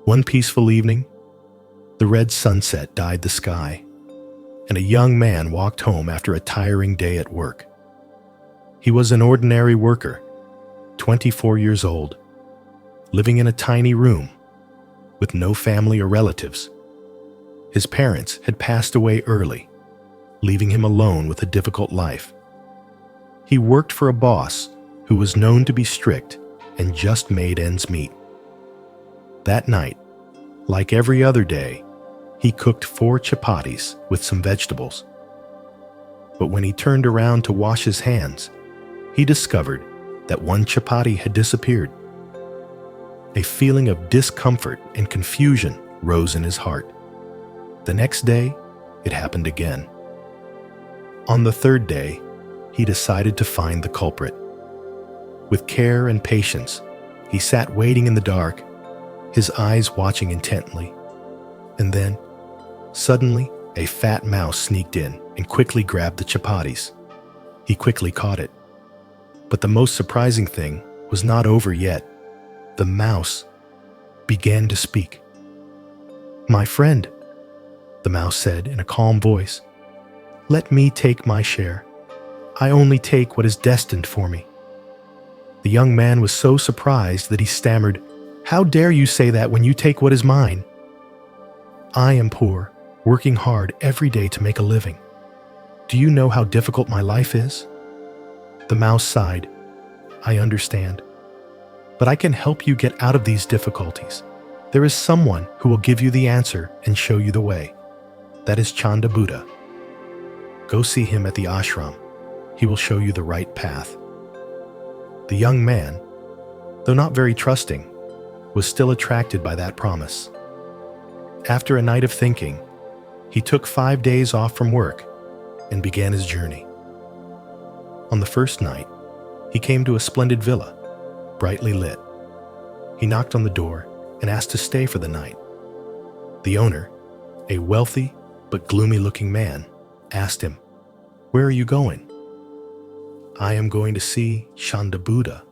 One peaceful evening, the red sunset dyed the sky, and a young man walked home after a tiring day at work. He was an ordinary worker, 24 years old, living in a tiny room with no family or relatives. His parents had passed away early, leaving him alone with a difficult life. He worked for a boss who was known to be strict and just made ends meet. That night, like every other day, he cooked 4 chapatis with some vegetables. But when he turned around to wash his hands, he discovered that one chapati had disappeared. A feeling of discomfort and confusion rose in his heart. The next day, it happened again. On the 3rd day, he decided to find the culprit. With care and patience, he sat waiting in the dark, his eyes watching intently. And then, suddenly, a fat mouse sneaked in and quickly grabbed the chapatis. He quickly caught it. But the most surprising thing was not over yet. The mouse began to speak. "My friend," the mouse said in a calm voice, "let me take my share. I only take what is destined for me." The young man was so surprised that he stammered, "How dare you say that when you take what is mine? I am poor, working hard every day to make a living. Do you know how difficult my life is?" The mouse sighed. "I understand. But I can help you get out of these difficulties. There is someone who will give you the answer and show you the way. That is Chanda Buddha. Go see him at the ashram. He will show you the right path." The young man, though not very trusting, was still attracted by that promise. After a night of thinking, he took 5 days off from work and began his journey. On the first night, he came to a splendid villa, brightly lit. He knocked on the door and asked to stay for the night. The owner, a wealthy but gloomy-looking man, asked him, "Where are you going?" "I am going to see Chanda Buddha,"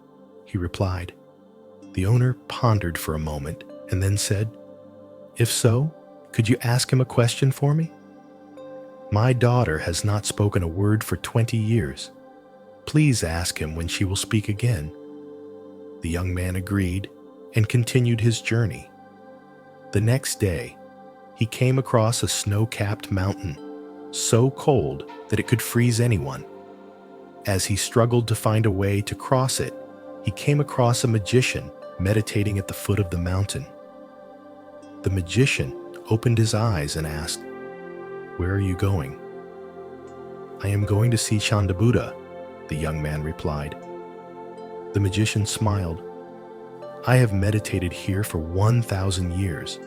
he replied. The owner pondered for a moment and then said, "If so, could you ask him a question for me? My daughter has not spoken a word for 20 years. Please ask him when she will speak again." The young man agreed and continued his journey. The next day, he came across a snow-capped mountain, so cold that it could freeze anyone. As he struggled to find a way to cross it, he came across a magician meditating at the foot of the mountain. The magician opened his eyes and asked, "Where are you going?" "I am going to see Chanda Buddha," the young man replied. The magician smiled. "I have meditated here for 1,000 years,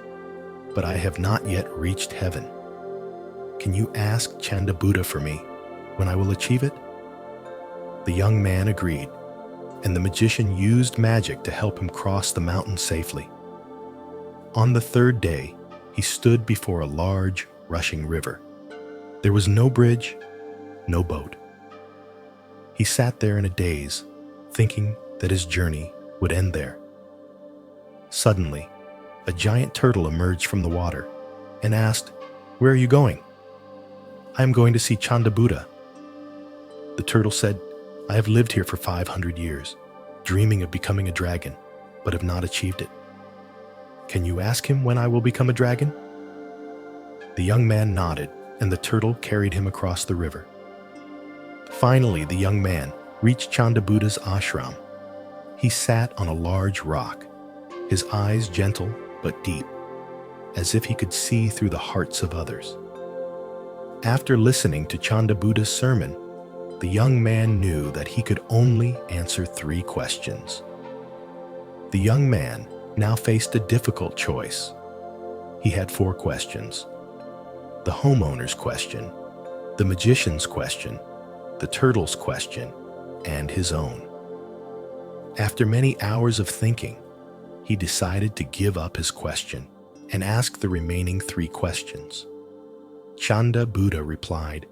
but I have not yet reached heaven. Can you ask Chanda Buddha for me when I will achieve it?" The young man agreed, and the magician used magic to help him cross the mountain safely. On the 3rd day, he stood before a large, rushing river. There was no bridge, no boat. He sat there in a daze, thinking that his journey would end there. Suddenly, a giant turtle emerged from the water and asked, "Where are you going?" "I am going to see Chanda Buddha." The turtle said, "I have lived here for 500 years, dreaming of becoming a dragon, but have not achieved it. Can you ask him when I will become a dragon?" The young man nodded, and the turtle carried him across the river. Finally, the young man reached Chanda Buddha's ashram. He sat on a large rock, his eyes gentle but deep, as if he could see through the hearts of others. After listening to Chanda Buddha's sermon, the young man knew that he could only answer 3 questions. The young man now faced a difficult choice. He had 4 questions: the homeowner's question, the magician's question, the turtle's question, and his own. After many hours of thinking, he decided to give up his question and ask the remaining 3 questions. Chanda Buddha replied,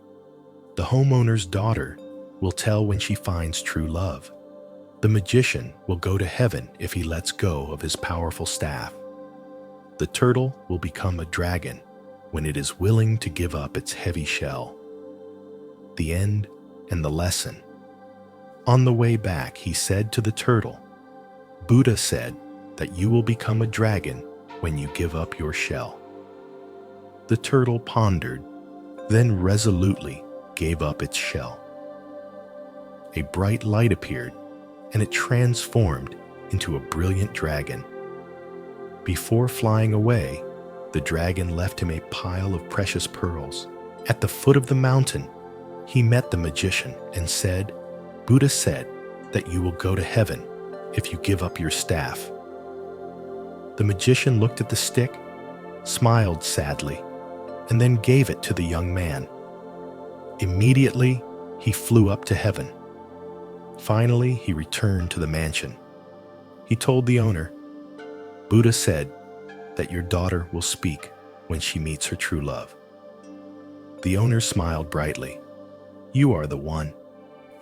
"The homeowner's daughter will tell when she finds true love. The magician will go to heaven if he lets go of his powerful staff. The turtle will become a dragon when it is willing to give up its heavy shell. The end and the lesson. On the way back, he said to the turtle, Buddha said that you will become a dragon when you give up your shell. The turtle pondered, then resolutely gave up its shell. A bright light appeared, and it transformed into a brilliant dragon. Before flying away, the dragon left him a pile of precious pearls. At the foot of the mountain, he met the magician and said, Buddha said that you will go to heaven if you give up your staff. The magician looked at the stick, smiled sadly, and then gave it to the young man. Immediately, he flew up to heaven. Finally, he returned to the mansion. He told the owner, Buddha said that your daughter will speak when she meets her true love. The owner smiled brightly. You are the one.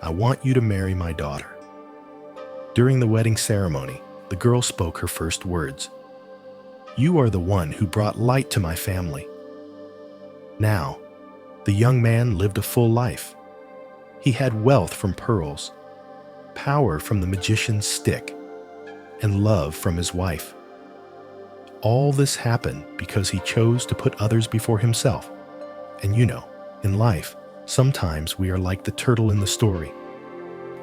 I want you to marry my daughter. During the wedding ceremony, the girl spoke her first words. You are the one who brought light to my family. Now, the young man lived a full life. He had wealth from pearls, power from the magician's stick, and love from his wife. All this happened because he chose to put others before himself. And in life, sometimes we are like the turtle in the story,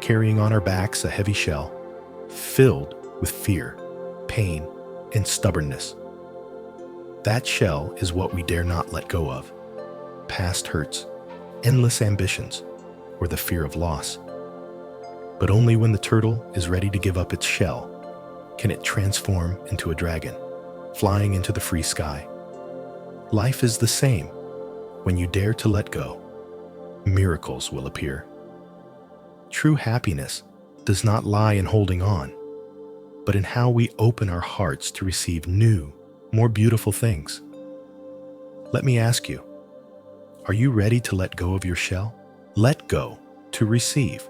carrying on our backs a heavy shell, filled with fear, pain, and stubbornness. That shell is what we dare not let go of. Past hurts, endless ambitions, or the fear of loss. But only when the turtle is ready to give up its shell can it transform into a dragon, flying into the free sky. Life is the same. When you dare to let go, miracles will appear. True happiness does not lie in holding on, but in how we open our hearts to receive new, more beautiful things. Let me ask you, are you ready to let go of your shell? Let go to receive.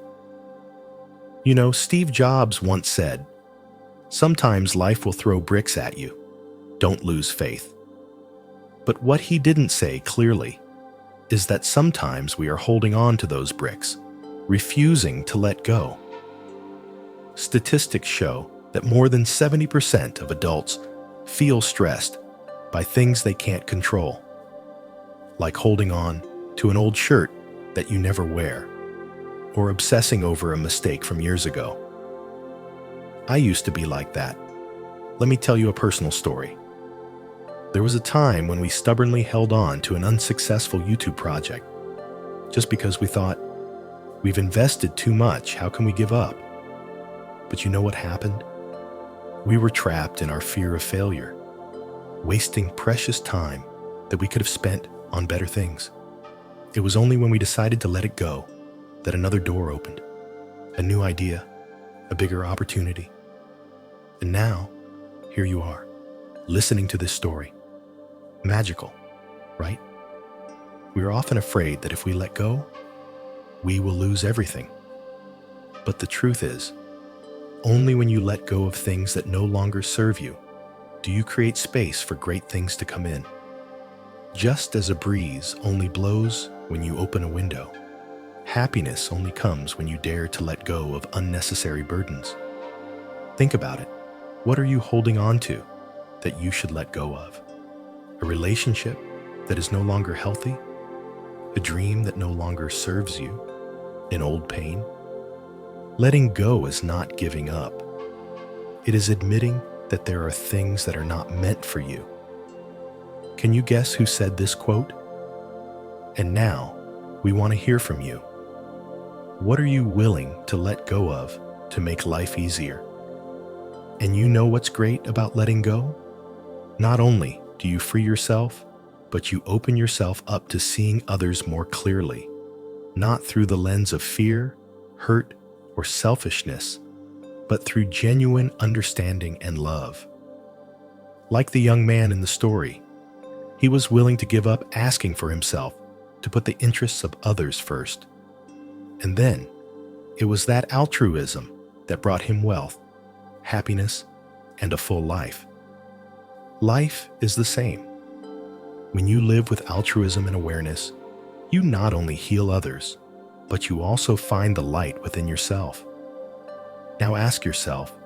Steve Jobs once said, sometimes life will throw bricks at you. Don't lose faith. But what he didn't say clearly is that sometimes we are holding on to those bricks, refusing to let go. Statistics show that more than 70% of adults feel stressed by things they can't control, like holding on to an old shirt that you never wear, or obsessing over a mistake from years ago. I used to be like that. Let me tell you a personal story. There was a time when we stubbornly held on to an unsuccessful YouTube project, just because we thought, we've invested too much, how can we give up? But you know what happened? We were trapped in our fear of failure, wasting precious time that we could have spent on better things. It was only when we decided to let it go that another door opened, a new idea, a bigger opportunity. And now, here you are, listening to this story. Magical, right? We are often afraid that if we let go, we will lose everything. But the truth is, only when you let go of things that no longer serve you do you create space for great things to come in. Just as a breeze only blows when you open a window, happiness only comes when you dare to let go of unnecessary burdens. Think about it. What are you holding on to that you should let go of? A relationship that is no longer healthy? A dream that no longer serves you? An old pain? Letting go is not giving up. It is admitting that there are things that are not meant for you. Can you guess who said this quote? And now, we want to hear from you. What are you willing to let go of to make life easier? And you know what's great about letting go? Not only do you free yourself, but you open yourself up to seeing others more clearly, not through the lens of fear, hurt, or selfishness, but through genuine understanding and love. Like the young man in the story, he was willing to give up asking for himself to put the interests of others first. And then, it was that altruism that brought him wealth, happiness, and a full life. Life is the same. When you live with altruism and awareness, you not only heal others, but you also find the light within yourself. Now ask yourself,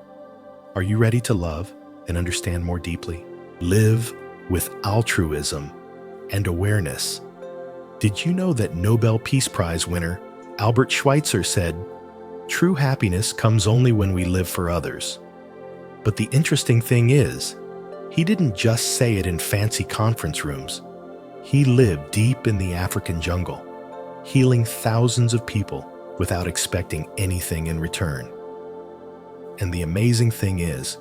are you ready to love and understand more deeply? Live with altruism and awareness. Did you know that Nobel Peace Prize winner Albert Schweitzer said, "True happiness comes only when we live for others"? But the interesting thing is, he didn't just say it in fancy conference rooms. He lived deep in the African jungle, healing thousands of people without expecting anything in return. And the amazing thing is,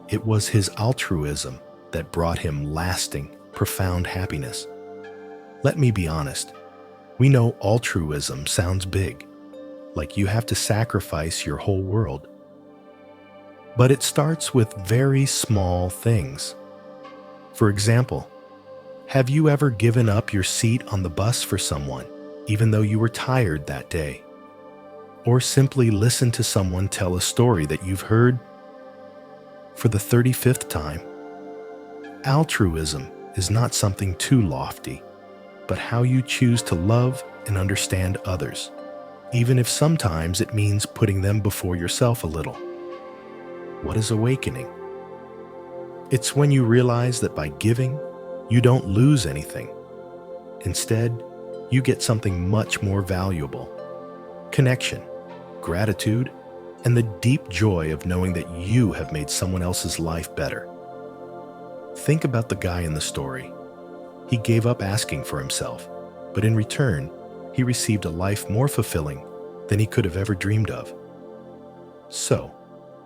it was his altruism that brought him lasting, profound happiness. Let me be honest, we know altruism sounds big, like you have to sacrifice your whole world. But it starts with very small things. For example, have you ever given up your seat on the bus for someone, even though you were tired that day? Or simply listened to someone tell a story that you've heard for the 35th time? Altruism is not something too lofty, but how you choose to love and understand others, even if sometimes it means putting them before yourself a little. What is awakening? It's when you realize that by giving, you don't lose anything. Instead, you get something much more valuable: connection, gratitude, and the deep joy of knowing that you have made someone else's life better. Think about the guy in the story. He gave up asking for himself, but in return, he received a life more fulfilling than he could have ever dreamed of. So,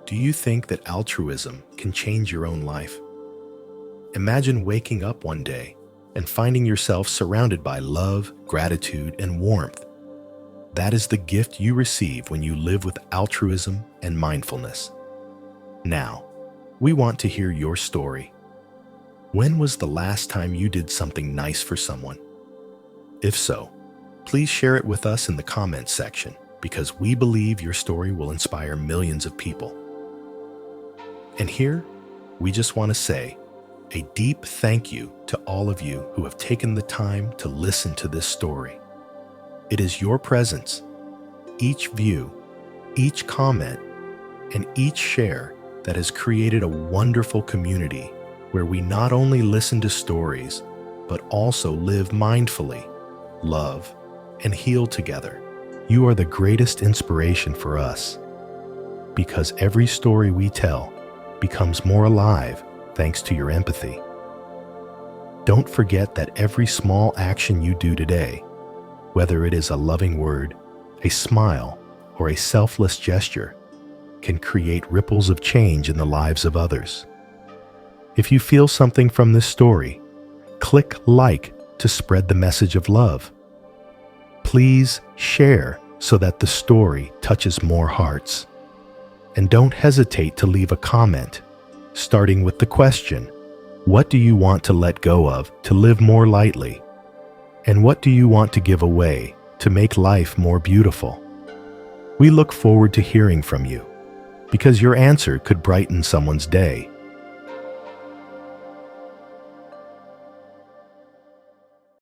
do you think that altruism can change your own life? Imagine waking up one day and finding yourself surrounded by love, gratitude, and warmth. That is the gift you receive when you live with altruism and mindfulness. Now, we want to hear your story. When was the last time you did something nice for someone? If so, please share it with us in the comments section, because we believe your story will inspire millions of people. And here, we just want to say a deep thank you to all of you who have taken the time to listen to this story. It is your presence, each view, each comment, and each share that has created a wonderful community where we not only listen to stories, but also live mindfully, love, and heal together. You are the greatest inspiration for us, because every story we tell becomes more alive thanks to your empathy. Don't forget that every small action you do today, whether it is a loving word, a smile, or a selfless gesture, can create ripples of change in the lives of others. If you feel something from this story, click like to spread the message of love. Please share so that the story touches more hearts. And don't hesitate to leave a comment, starting with the question, what do you want to let go of to live more lightly? And what do you want to give away to make life more beautiful? We look forward to hearing from you, because your answer could brighten someone's day.